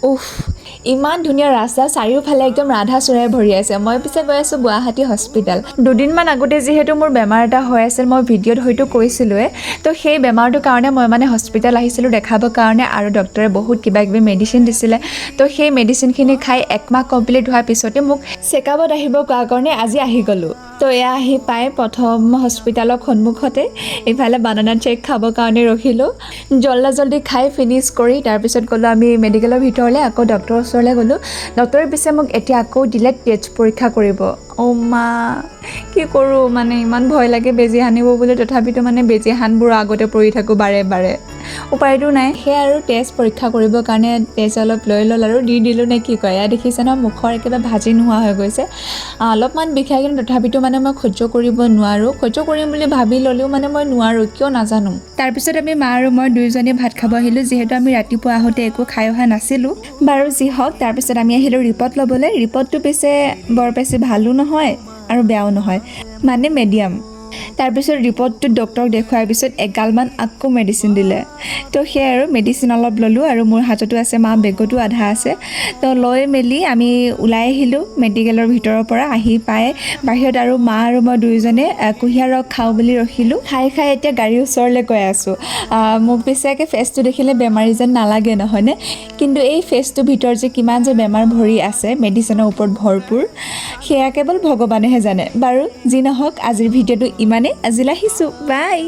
উফ ইমান ধুনীয়া ৰাস্তা চাৰিওফালে একদম ৰাধাচূড়াই ভৰি আছে মই পিছে গৈ আছোঁ গুৱাহাটী হস্পিটেল দুদিনমান আগতে যিহেতু মোৰ বেমাৰ এটা হৈ আছিল মই ভিডিঅ'ত হয়তো কৈছিলোঁৱে তো সেই বেমাৰটোৰ কাৰণে মই মানে হস্পিটেল আহিছিলোঁ দেখাবৰ কাৰণে আৰু ডক্টৰে বহুত কিবা কিবি মেডিচিন দিছিলে তো সেই মেডিচিনখিনি খাই একমাহ কমপ্লিট হোৱাৰ পিছতে মোক চেকআপত আহিব কোৱাৰ কাৰণে আজি আহি গ'লোঁ তো এয়া আহি পাই প্ৰথম হস্পিটেলৰ সন্মুখতে ইফালে বানানা চেক খাবৰ কাৰণে ৰখিলোঁ জল্দি খাই ফিনিছ কৰি তাৰপিছত গ'লোঁ আমি মেডিকেলৰ ভিতৰলৈ আকৌ ডক্টৰৰ ওচৰলৈ গ'লোঁ ডক্টৰে পিছে মোক এতিয়া আকৌ দিলে টেষ্ট পৰীক্ষা কৰিব মা কি কৰোঁ মানে ইমান ভয় লাগে বেজী সানিব বুলি তথাপিতো মানে বেজী সানবোৰৰ আগতে পৰি থাকোঁ বাৰে বাৰে উপায়তো নাই সেয়া আৰু টেষ্ট পৰীক্ষা কৰিবৰ কাৰণে টেষ্ট অলপ লৈ ল'ল আৰু দি দিলোঁ নে কি কয় এয়া দেখিছে ন মুখৰ একেবাৰে ভাজি নোহোৱা হৈ গৈছে অলপমান বিষাই কিন্তু তথাপিতো মানে মই সহ্য কৰিব নোৱাৰোঁ সহ্য কৰিম বুলি ভাবি ল'লেও মানে মই নোৱাৰোঁ কিয় নাজানো তাৰপিছত আমি মা আৰু মই দুয়োজনে ভাত খাব আহিলোঁ যিহেতু আমি ৰাতিপুৱা আহোঁতে একো খাই অহা নাছিলোঁ বাৰু যি হওক তাৰপিছত আমি আহিলোঁ ৰিপৰ্ট ল'বলৈ ৰিপৰ্টটো পিছে বৰ বেছি ভালো নহয় আৰু বেয়াও নহয় মানে মিডিয়াম তাৰপিছত ৰিপৰ্টটো ডক্টৰক দেখুৱাৰ পিছত এগালমান আকৌ মেডিচিন দিলে তো সেয়াই আৰু মেডিচিন অলপ ল'লোঁ আৰু মোৰ হাততো আছে মা বেগতো আধা আছে তো লৈ মেলি আমি ওলাই আহিলোঁ মেডিকেলৰ ভিতৰৰ পৰা আহি পাই বাহিৰত আৰু মা আৰু মই দুয়োজনে কুঁহিয়াৰ ৰস খাওঁ বুলি ৰখিলোঁ খাই এতিয়া গাড়ীৰ ওচৰলৈ গৈ আছোঁ মোক পিছাকৈ ফেচটো দেখিলে বেমাৰী যেন নালাগে নহয়নে কিন্তু এই ফেচটোৰ ভিতৰত যে কিমান যে বেমাৰ ভৰি আছে মেডিচিনৰ ওপৰত ভৰপূৰ সেয়া কেৱল ভগৱানেহে জানে বাৰু যি নহওক আজিৰ ভিডিঅ'টো ইমানেই আজিলৈ আহিছোঁ বাই